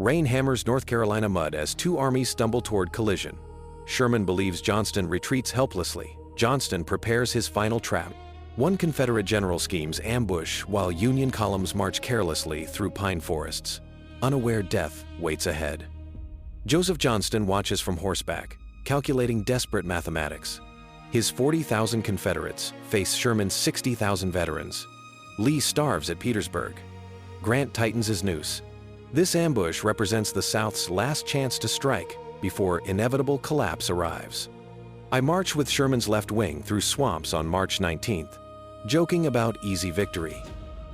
Rain hammers North Carolina mud as two armies stumble toward collision. Sherman believes Johnston retreats helplessly. Johnston prepares his final trap. One Confederate general schemes ambush while Union columns march carelessly through pine forests. Unaware death waits ahead. Joseph Johnston watches from horseback, calculating desperate mathematics. His 40,000 Confederates face Sherman's 60,000 veterans. Lee starves at Petersburg. Grant tightens his noose. This ambush represents the South's last chance to strike before inevitable collapse arrives. I march with Sherman's left wing through swamps on March 19th, joking about easy victory.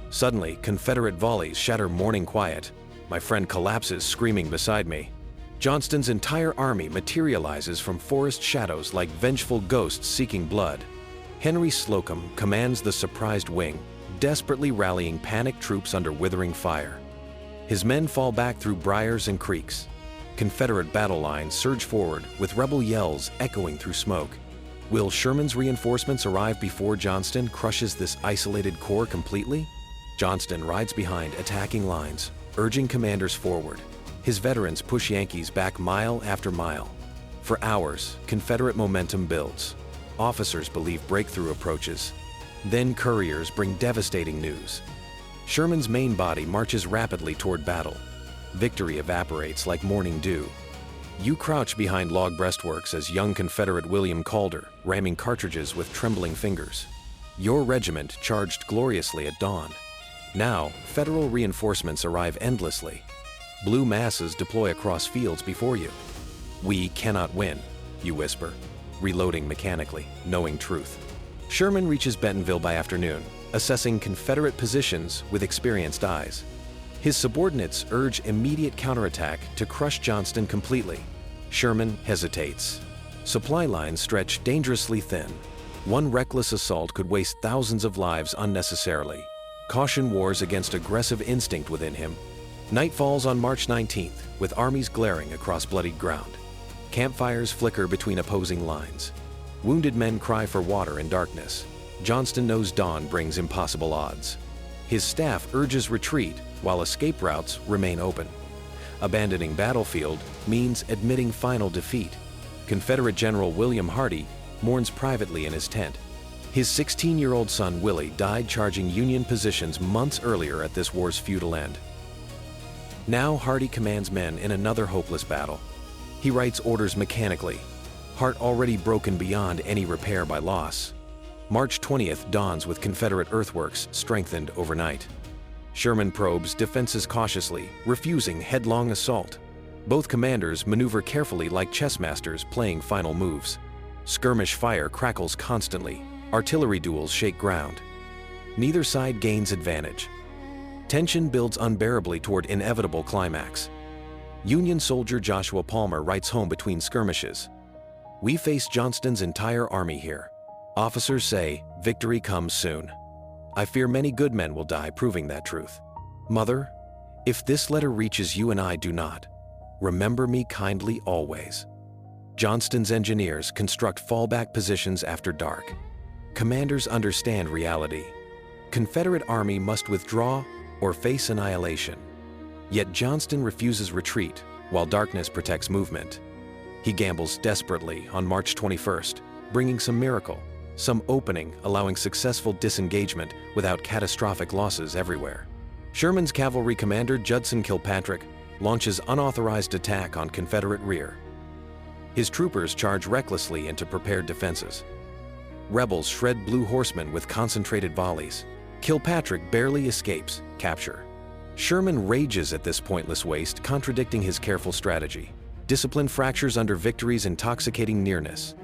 Suddenly, Confederate volleys shatter morning quiet. My friend collapses, screaming beside me. Johnston's entire army materializes from forest shadows like vengeful ghosts seeking blood. Henry Slocum commands the surprised wing, desperately rallying panicked troops under withering fire. His men fall back through briars and creeks. Confederate battle lines surge forward with rebel yells echoing through smoke. Will Sherman's reinforcements arrive before Johnston crushes this isolated corps completely? Johnston rides behind attacking lines, urging commanders forward. His veterans push Yankees back mile after mile. For hours, Confederate momentum builds. Officers believe breakthrough approaches. Then couriers bring devastating news. Sherman's main body marches rapidly toward battle. Victory evaporates like morning dew. You crouch behind log breastworks as young Confederate William Calder, ramming cartridges with trembling fingers. Your regiment charged gloriously at dawn. Now, Federal reinforcements arrive endlessly. Blue masses deploy across fields before you. We cannot win, you whisper, reloading mechanically, knowing truth. Sherman reaches Bentonville by afternoon, assessing Confederate positions with experienced eyes. His subordinates urge immediate counterattack to crush Johnston completely. Sherman hesitates. Supply lines stretch dangerously thin. One reckless assault could waste thousands of lives unnecessarily. Caution wars against aggressive instinct within him. Night falls on March 19th, with armies glaring across bloodied ground. Campfires flicker between opposing lines. Wounded men cry for water in darkness. Johnston knows dawn brings impossible odds. His staff urges retreat while escape routes remain open. Abandoning battlefield means admitting final defeat. Confederate General William Hardee mourns privately in his tent. His 16-year-old son Willie died charging Union positions months earlier at this war's futile end. Now Hardee commands men in another hopeless battle. He writes orders mechanically, heart already broken beyond any repair by loss. March 20th dawns with Confederate earthworks strengthened overnight. Sherman probes defenses cautiously, refusing headlong assault. Both commanders maneuver carefully like chess masters playing final moves. Skirmish fire crackles constantly. Artillery duels shake ground. Neither side gains advantage. Tension builds unbearably toward inevitable climax. Union soldier Joshua Palmer writes home between skirmishes. We face Johnston's entire army here. Officers say victory comes soon. I fear many good men will die proving that truth. Mother, if this letter reaches you and I do not, remember me kindly always. Johnston's engineers construct fallback positions after dark. Commanders understand reality. Confederate army must withdraw or face annihilation. Yet Johnston refuses retreat while darkness protects movement. He gambles desperately on March 21st, bringing some miracle, some opening allowing successful disengagement without catastrophic losses everywhere. Sherman's cavalry commander Judson Kilpatrick launches unauthorized attack on Confederate rear. His troopers charge recklessly into prepared defenses. Rebels shred blue horsemen with concentrated volleys. Kilpatrick barely escapes capture. Sherman rages at this pointless waste, contradicting his careful strategy. Discipline fractures under victory's intoxicating nearness.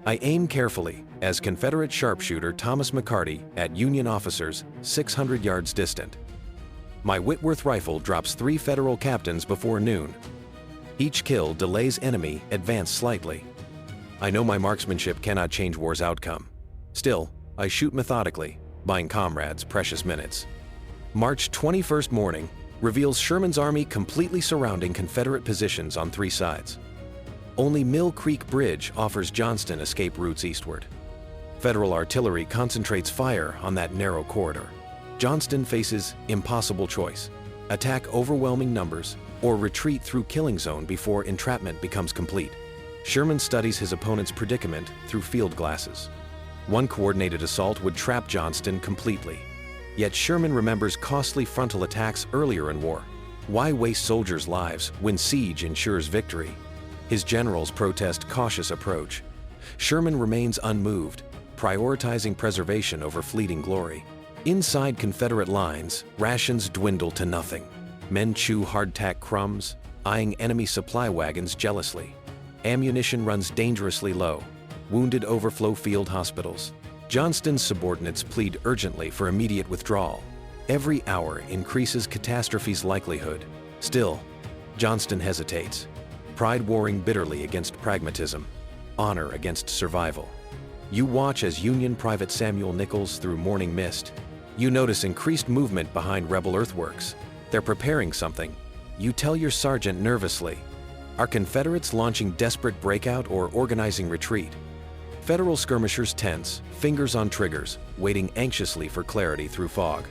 I aim carefully as Confederate sharpshooter Thomas McCarty at Union officers 600 yards distant. My Whitworth rifle drops 3 Federal captains before noon. Each kill delays enemy advance slightly. I know my marksmanship cannot change war's outcome. Still, I shoot methodically, buying comrades precious minutes. March 21st morning reveals Sherman's army completely surrounding Confederate positions on 3 sides. Only Mill Creek Bridge offers Johnston escape routes eastward. Federal artillery concentrates fire on that narrow corridor. Johnston faces impossible choice: attack overwhelming numbers, or retreat through killing zone before entrapment becomes complete. Sherman studies his opponent's predicament through field glasses. One coordinated assault would trap Johnston completely. Yet Sherman remembers costly frontal attacks earlier in war. Why waste soldiers' lives when siege ensures victory? His generals protest cautious approach. Sherman remains unmoved, prioritizing preservation over fleeting glory. Inside Confederate lines, rations dwindle to nothing. Men chew hardtack crumbs, eyeing enemy supply wagons jealously. Ammunition runs dangerously low. Wounded overflow field hospitals. Johnston's subordinates plead urgently for immediate withdrawal. Every hour increases catastrophe's likelihood. Still, Johnston hesitates, pride warring bitterly against pragmatism, honor against survival. You watch as Union Private Samuel Nichols through morning mist. You notice increased movement behind rebel earthworks. They're preparing something. You tell your sergeant nervously. Are Confederates launching desperate breakout or organizing retreat? Federal skirmishers tense, fingers on triggers, waiting anxiously for clarity through fog.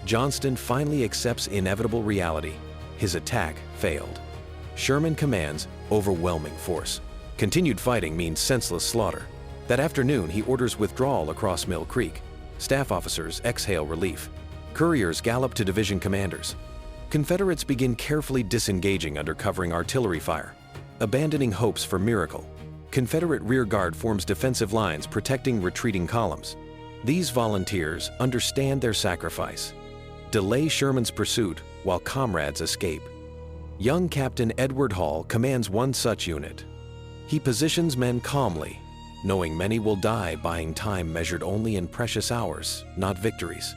Johnston finally accepts inevitable reality. His attack failed. Sherman commands overwhelming force. Continued fighting means senseless slaughter. That afternoon, he orders withdrawal across Mill Creek. Staff officers exhale relief. Couriers gallop to division commanders. Confederates begin carefully disengaging under covering artillery fire, abandoning hopes for miracle. Confederate rear guard forms defensive lines protecting retreating columns. These volunteers understand their sacrifice. Delay Sherman's pursuit while comrades escape. Young Captain Edward Hall commands one such unit. He positions men calmly, knowing many will die buying time measured only in precious hours, not victories.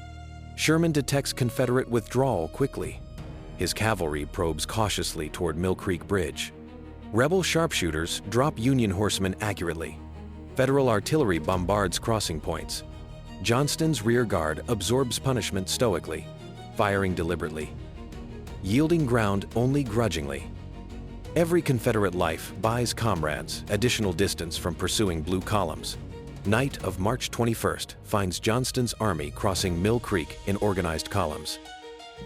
Sherman detects Confederate withdrawal quickly. His cavalry probes cautiously toward Mill Creek Bridge. Rebel sharpshooters drop Union horsemen accurately. Federal artillery bombards crossing points. Johnston's rear guard absorbs punishment stoically, firing deliberately, yielding ground only grudgingly. Every Confederate life buys comrades additional distance from pursuing blue columns. Night of March 21st finds Johnston's army crossing Mill Creek in organized columns.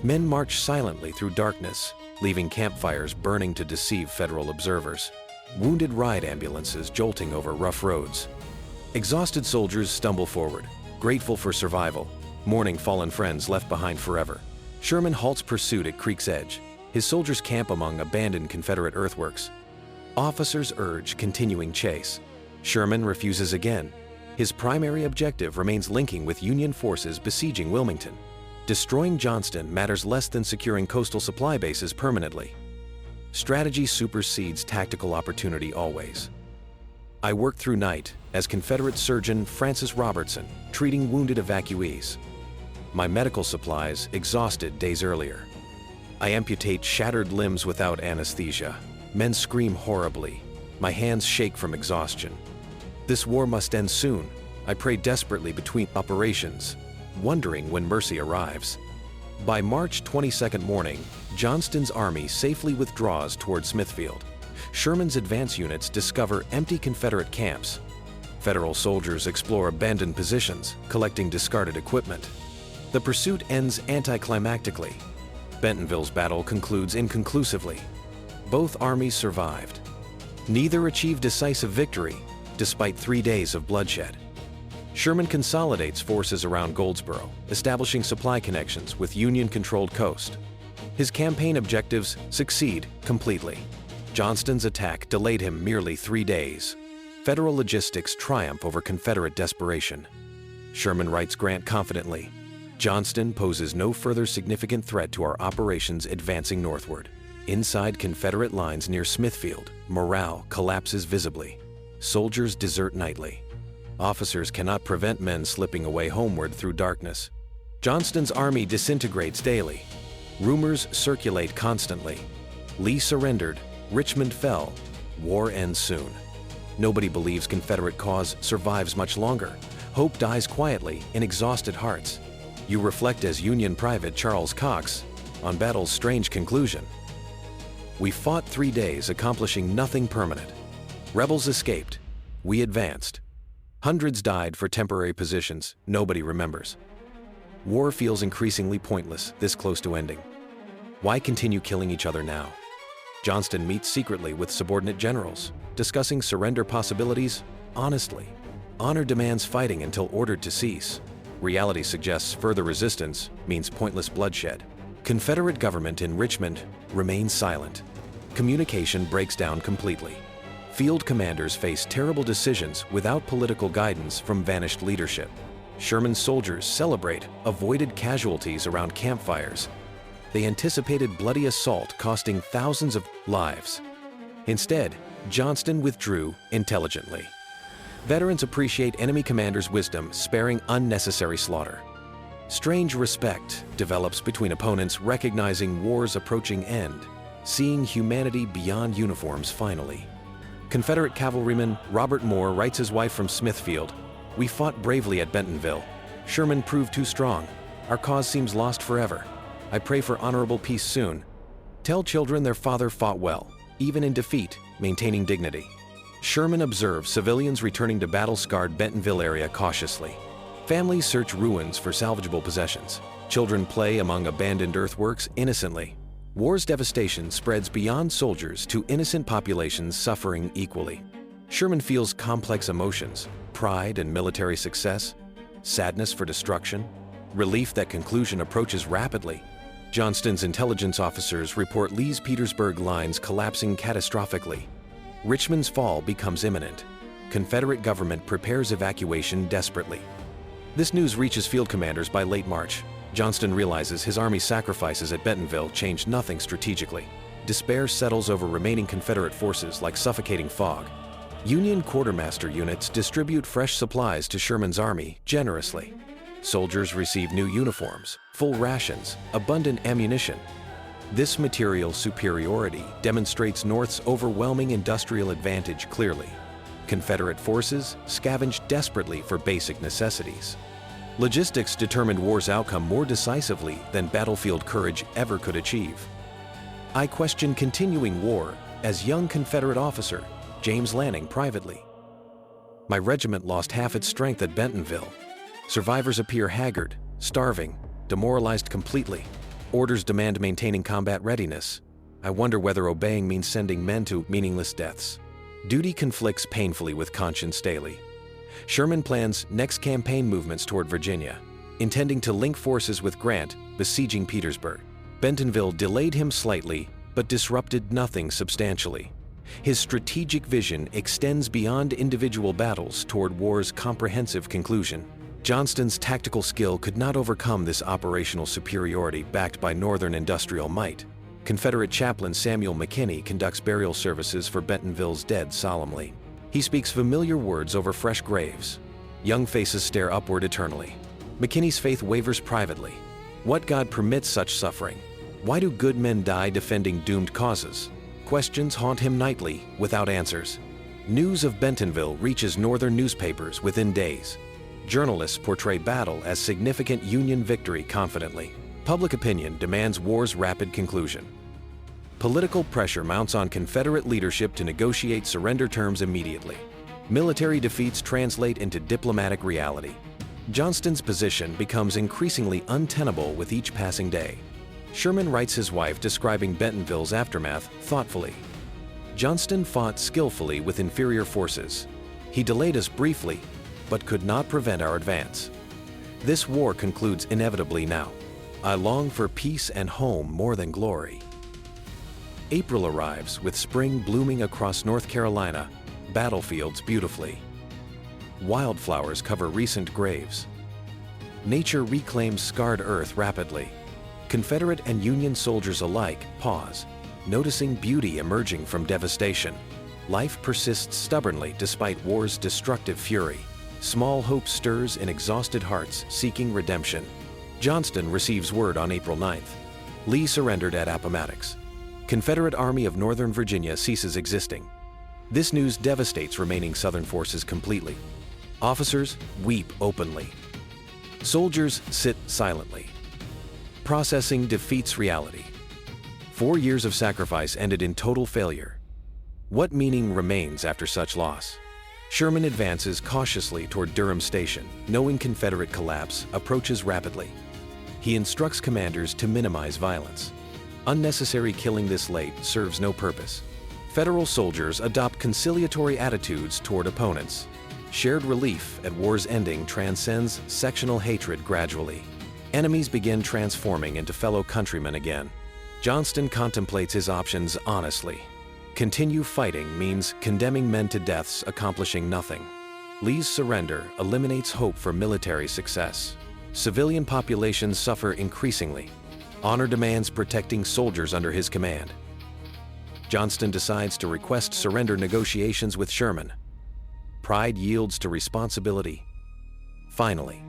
Men march silently through darkness, leaving campfires burning to deceive Federal observers. Wounded ride ambulances jolting over rough roads. Exhausted soldiers stumble forward, grateful for survival, mourning fallen friends left behind forever. Sherman halts pursuit at Creek's edge. His soldiers camp among abandoned Confederate earthworks. Officers urge continuing chase. Sherman refuses again. His primary objective remains linking with Union forces besieging Wilmington. Destroying Johnston matters less than securing coastal supply bases permanently. Strategy supersedes tactical opportunity always. I worked through night as Confederate surgeon Francis Robertson, treating wounded evacuees. My medical supplies exhausted days earlier. I amputate shattered limbs without anesthesia. Men scream horribly. My hands shake from exhaustion. This war must end soon. I pray desperately between operations, wondering when mercy arrives. By March 22nd morning, Johnston's army safely withdraws toward Smithfield. Sherman's advance units discover empty Confederate camps. Federal soldiers explore abandoned positions, collecting discarded equipment. The pursuit ends anticlimactically. Bentonville's battle concludes inconclusively. Both armies survived. Neither achieved decisive victory, despite 3 days of bloodshed. Sherman consolidates forces around Goldsboro, establishing supply connections with Union-controlled coast. His campaign objectives succeed completely. Johnston's attack delayed him merely 3 days. Federal logistics triumph over Confederate desperation. Sherman writes Grant confidently, "Johnston poses no further significant threat to our operations advancing northward." Inside Confederate lines near Smithfield, morale collapses visibly. Soldiers desert nightly. Officers cannot prevent men slipping away homeward through darkness. Johnston's army disintegrates daily. Rumors circulate constantly. Lee surrendered, Richmond fell, war ends soon. Nobody believes Confederate cause survives much longer. Hope dies quietly in exhausted hearts. You reflect as Union Private Charles Cox on battle's strange conclusion. We fought 3 days, accomplishing nothing permanent. Rebels escaped. We advanced. Hundreds died for temporary positions nobody remembers. War feels increasingly pointless this close to ending. Why continue killing each other now? Johnston meets secretly with subordinate generals, discussing surrender possibilities honestly. Honor demands fighting until ordered to cease. Reality suggests further resistance means pointless bloodshed. Confederate government in Richmond remains silent. Communication breaks down completely. Field commanders face terrible decisions without political guidance from vanished leadership. Sherman's soldiers celebrate avoided casualties around campfires. They anticipated bloody assault costing thousands of lives. Instead, Johnston withdrew intelligently. Veterans appreciate enemy commanders' wisdom, sparing unnecessary slaughter. Strange respect develops between opponents recognizing war's approaching end, seeing humanity beyond uniforms finally. Confederate cavalryman Robert Moore writes his wife from Smithfield, "We fought bravely at Bentonville. Sherman proved too strong. Our cause seems lost forever. I pray for honorable peace soon. Tell children their father fought well, even in defeat, maintaining dignity." Sherman observes civilians returning to battle-scarred Bentonville area cautiously. Families search ruins for salvageable possessions. Children play among abandoned earthworks innocently. War's devastation spreads beyond soldiers to innocent populations suffering equally. Sherman feels complex emotions: pride in military success, sadness for destruction, relief that conclusion approaches rapidly. Johnston's intelligence officers report Lee's Petersburg lines collapsing catastrophically. Richmond's fall becomes imminent. Confederate government prepares evacuation desperately. This news reaches field commanders by late March. Johnston realizes his army's sacrifices at Bentonville changed nothing strategically. Despair settles over remaining Confederate forces like suffocating fog. Union quartermaster units distribute fresh supplies to Sherman's army generously. Soldiers receive new uniforms, full rations, abundant ammunition. This material superiority demonstrates North's overwhelming industrial advantage clearly. Confederate forces scavenged desperately for basic necessities. Logistics determined war's outcome more decisively than battlefield courage ever could achieve. I question continuing war as young Confederate officer James Lanning privately. My regiment lost half its strength at Bentonville. Survivors appear haggard, starving, demoralized completely. Orders demand maintaining combat readiness. I wonder whether obeying means sending men to meaningless deaths. Duty conflicts painfully with conscience daily. Sherman plans next campaign movements toward Virginia, intending to link forces with Grant, besieging Petersburg. Bentonville delayed him slightly, but disrupted nothing substantially. His strategic vision extends beyond individual battles toward war's comprehensive conclusion. Johnston's tactical skill could not overcome this operational superiority backed by Northern industrial might. Confederate chaplain Samuel McKinney conducts burial services for Bentonville's dead solemnly. He speaks familiar words over fresh graves. Young faces stare upward eternally. McKinney's faith wavers privately. What God permits such suffering? Why do good men die defending doomed causes? Questions haunt him nightly, without answers. News of Bentonville reaches Northern newspapers within days. Journalists portray battle as significant Union victory confidently. Public opinion demands war's rapid conclusion. Political pressure mounts on Confederate leadership to negotiate surrender terms immediately. Military defeats translate into diplomatic reality. Johnston's position becomes increasingly untenable with each passing day. Sherman writes his wife describing Bentonville's aftermath thoughtfully. Johnston fought skillfully with inferior forces. He delayed us briefly, but could not prevent our advance. This war concludes inevitably now. I long for peace and home more than glory. April arrives with spring blooming across North Carolina, battlefields beautifully. Wildflowers cover recent graves. Nature reclaims scarred earth rapidly. Confederate and Union soldiers alike pause, noticing beauty emerging from devastation. Life persists stubbornly despite war's destructive fury. Small hope stirs in exhausted hearts seeking redemption. Johnston receives word on April 9th. Lee surrendered at Appomattox. Confederate Army of Northern Virginia ceases existing. This news devastates remaining Southern forces completely. Officers weep openly. Soldiers sit silently. Processing defeats reality. 4 years of sacrifice ended in total failure. What meaning remains after such loss? Sherman advances cautiously toward Durham Station, knowing Confederate collapse approaches rapidly. He instructs commanders to minimize violence. Unnecessary killing this late serves no purpose. Federal soldiers adopt conciliatory attitudes toward opponents. Shared relief at war's ending transcends sectional hatred gradually. Enemies begin transforming into fellow countrymen again. Johnston contemplates his options honestly. Continue fighting means condemning men to deaths accomplishing nothing. Lee's surrender eliminates hope for military success. Civilian populations suffer increasingly. Honor demands protecting soldiers under his command. Johnston decides to request surrender negotiations with Sherman. Pride yields to responsibility. Finally,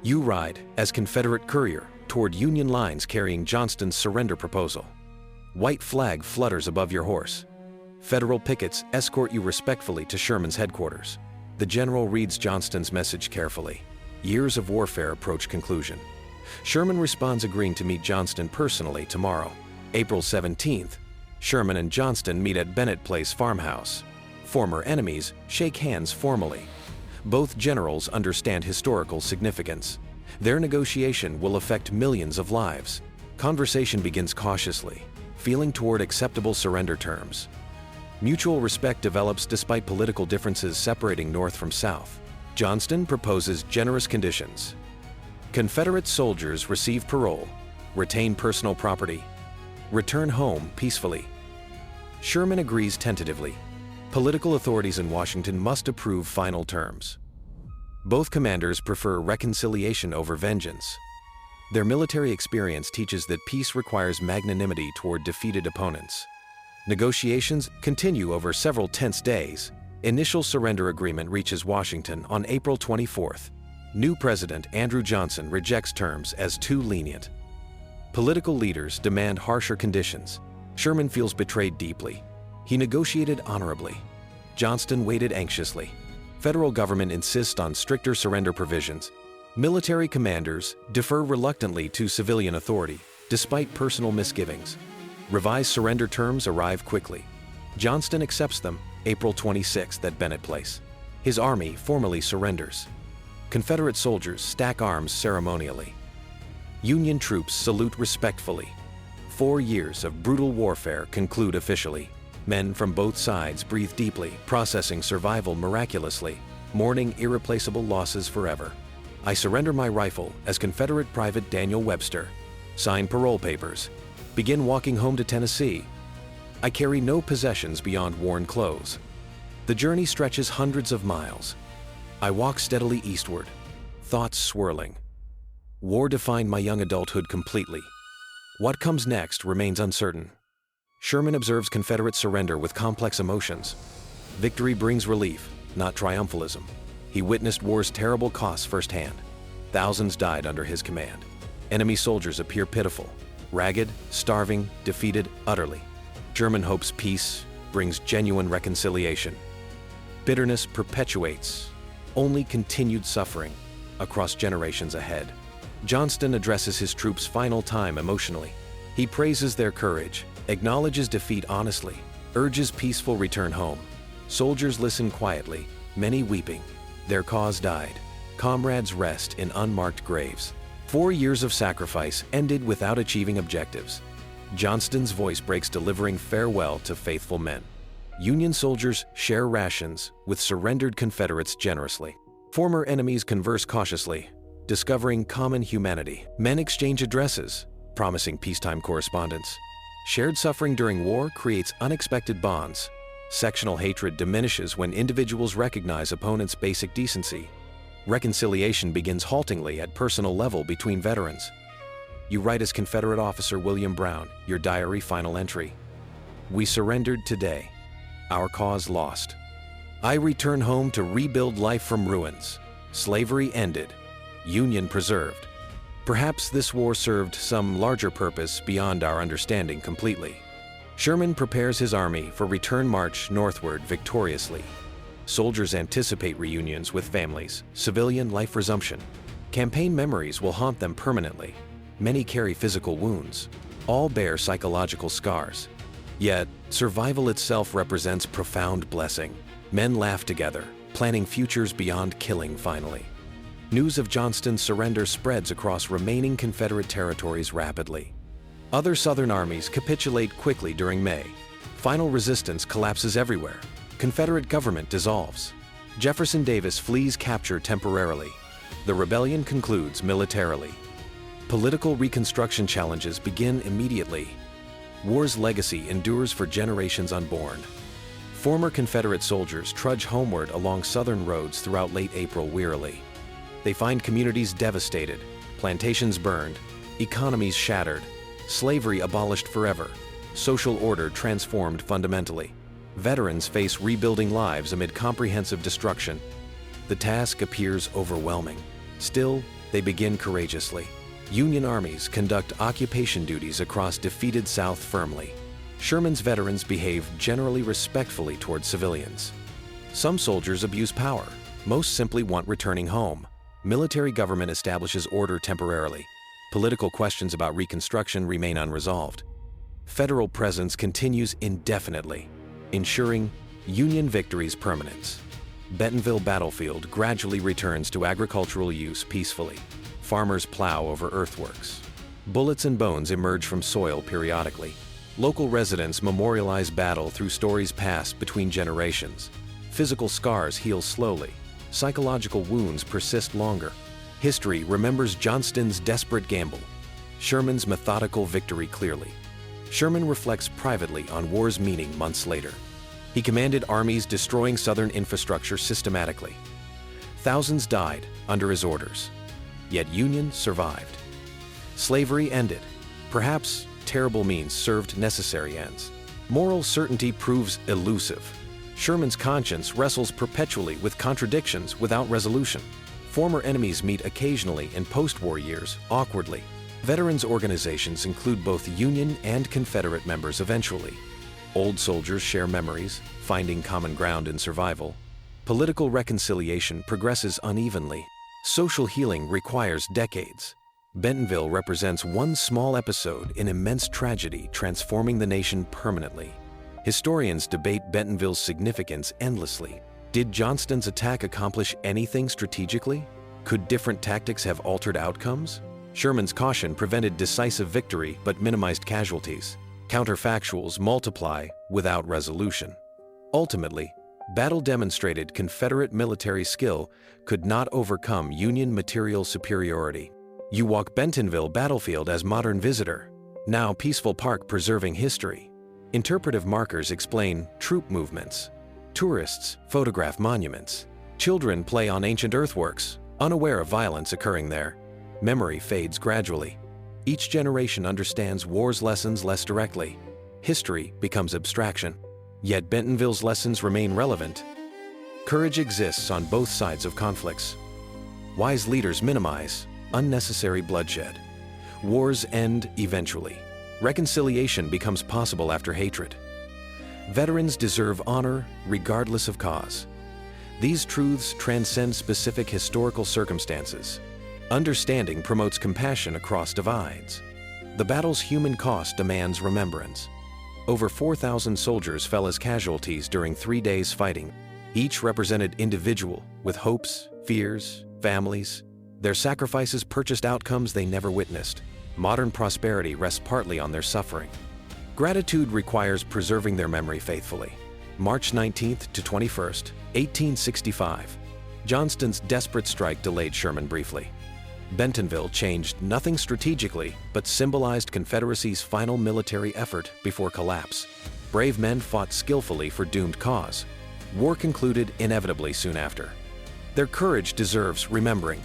you ride, as Confederate courier, toward Union lines carrying Johnston's surrender proposal. White flag flutters above your horse. Federal pickets escort you respectfully to Sherman's headquarters. The general reads Johnston's message carefully. Years of warfare approach conclusion. Sherman responds agreeing to meet Johnston personally tomorrow, April 17th. Sherman and Johnston meet at Bennett Place farmhouse. Former enemies shake hands formally. Both generals understand historical significance. Their negotiation will affect millions of lives. Conversation begins cautiously, feeling toward acceptable surrender terms. Mutual respect develops despite political differences separating North from South. Johnston proposes generous conditions. Confederate soldiers receive parole, retain personal property, return home peacefully. Sherman agrees tentatively. Political authorities in Washington must approve final terms. Both commanders prefer reconciliation over vengeance. Their military experience teaches that peace requires magnanimity toward defeated opponents. Negotiations continue over several tense days. Initial surrender agreement reaches Washington on April 24th. New President Andrew Johnson rejects terms as too lenient. Political leaders demand harsher conditions. Sherman feels betrayed deeply. He negotiated honorably. Johnston waited anxiously. Federal government insists on stricter surrender provisions. Military commanders defer reluctantly to civilian authority, despite personal misgivings. Revised surrender terms arrive quickly. Johnston accepts them April 26th at Bennett Place. His army formally surrenders. Confederate soldiers stack arms ceremonially. Union troops salute respectfully. 4 years of brutal warfare conclude officially. Men from both sides breathe deeply, processing survival miraculously, mourning irreplaceable losses forever. I surrender my rifle as Confederate Private Daniel Webster. Sign parole papers. Begin walking home to Tennessee. I carry no possessions beyond worn clothes. The journey stretches hundreds of miles. I walk steadily eastward, thoughts swirling. War defined my young adulthood completely. What comes next remains uncertain. Sherman observes Confederate surrender with complex emotions. Victory brings relief, not triumphalism. He witnessed war's terrible costs firsthand. Thousands died under his command. Enemy soldiers appear pitiful, ragged, starving, defeated utterly. Sherman hopes peace brings genuine reconciliation. Bitterness perpetuates only continued suffering across generations ahead. Johnston addresses his troops' final time emotionally. He praises their courage, acknowledges defeat honestly, urges peaceful return home. Soldiers listen quietly, many weeping. Their cause died. Comrades rest in unmarked graves. 4 years of sacrifice ended without achieving objectives. Johnston's voice breaks delivering farewell to faithful men. Union soldiers share rations with surrendered Confederates generously. Former enemies converse cautiously, discovering common humanity. Men exchange addresses, promising peacetime correspondence. Shared suffering during war creates unexpected bonds. Sectional hatred diminishes when individuals recognize opponents' basic decency. Reconciliation begins haltingly at personal level between veterans. You write as Confederate officer William Brown, your diary final entry. We surrendered today. Our cause lost. I return home to rebuild life from ruins. Slavery ended. Union preserved. Perhaps this war served some larger purpose beyond our understanding completely. Sherman prepares his army for return march northward victoriously. Soldiers anticipate reunions with families, civilian life resumption. Campaign memories will haunt them permanently. Many carry physical wounds. All bear psychological scars. Yet, survival itself represents profound blessing. Men laugh together, planning futures beyond killing finally. News of Johnston's surrender spreads across remaining Confederate territories rapidly. Other Southern armies capitulate quickly during May. Final resistance collapses everywhere. Confederate government dissolves. Jefferson Davis flees capture temporarily. The rebellion concludes militarily. Political reconstruction challenges begin immediately. War's legacy endures for generations unborn. Former Confederate soldiers trudge homeward along Southern roads throughout late April wearily. They find communities devastated, plantations burned, economies shattered, slavery abolished forever, social order transformed fundamentally. Veterans face rebuilding lives amid comprehensive destruction. The task appears overwhelming. Still, they begin courageously. Union armies conduct occupation duties across defeated South firmly. Sherman's veterans behave generally respectfully toward civilians. Some soldiers abuse power. Most simply want returning home. Military government establishes order temporarily. Political questions about Reconstruction remain unresolved. Federal presence continues indefinitely, ensuring Union victory's permanence. Bentonville battlefield gradually returns to agricultural use peacefully. Farmers plow over earthworks. Bullets and bones emerge from soil periodically. Local residents memorialize battle through stories passed between generations. Physical scars heal slowly. Psychological wounds persist longer. History remembers Johnston's desperate gamble, Sherman's methodical victory clearly. Sherman reflects privately on war's meaning months later. He commanded armies destroying Southern infrastructure systematically. Thousands died under his orders, yet Union survived. Slavery ended. Perhaps terrible means served necessary ends. Moral certainty proves elusive. Sherman's conscience wrestles perpetually with contradictions without resolution. Former enemies meet occasionally in post-war years, awkwardly. Veterans organizations include both Union and Confederate members eventually. Old soldiers share memories, finding common ground in survival. Political reconciliation progresses unevenly. Social healing requires decades. Bentonville represents one small episode in immense tragedy transforming the nation permanently. Historians debate Bentonville's significance endlessly. Did Johnston's attack accomplish anything strategically? Could different tactics have altered outcomes? Sherman's caution prevented decisive victory but minimized casualties. Counterfactuals multiply without resolution. Ultimately, battle demonstrated Confederate military skill could not overcome Union material superiority. You walk Bentonville battlefield as modern visitor, now peaceful park preserving history. Interpretive markers explain troop movements. Tourists photograph monuments. Children play on ancient earthworks, unaware of violence occurring there. Memory fades gradually. Each generation understands war's lessons less directly. History becomes abstraction. Yet Bentonville's lessons remain relevant. Courage exists on both sides of conflicts. Wise leaders minimize unnecessary bloodshed. Wars end eventually. Reconciliation becomes possible after hatred. Veterans deserve honor regardless of cause. These truths transcend specific historical circumstances. Understanding promotes compassion across divides. The battle's human cost demands remembrance. Over 4,000 soldiers fell as casualties during 3 days fighting. Each represented individual with hopes, fears, families. Their sacrifices purchased outcomes they never witnessed. Modern prosperity rests partly on their suffering. Gratitude requires preserving their memory faithfully. March 19th to 21st, 1865. Johnston's desperate strike delayed Sherman briefly. Bentonville changed nothing strategically, but symbolized Confederacy's final military effort before collapse. Brave men fought skillfully for doomed cause. War concluded inevitably soon after. Their courage deserves remembering.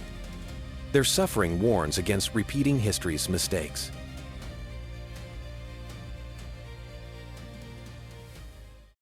Their suffering warns against repeating history's mistakes.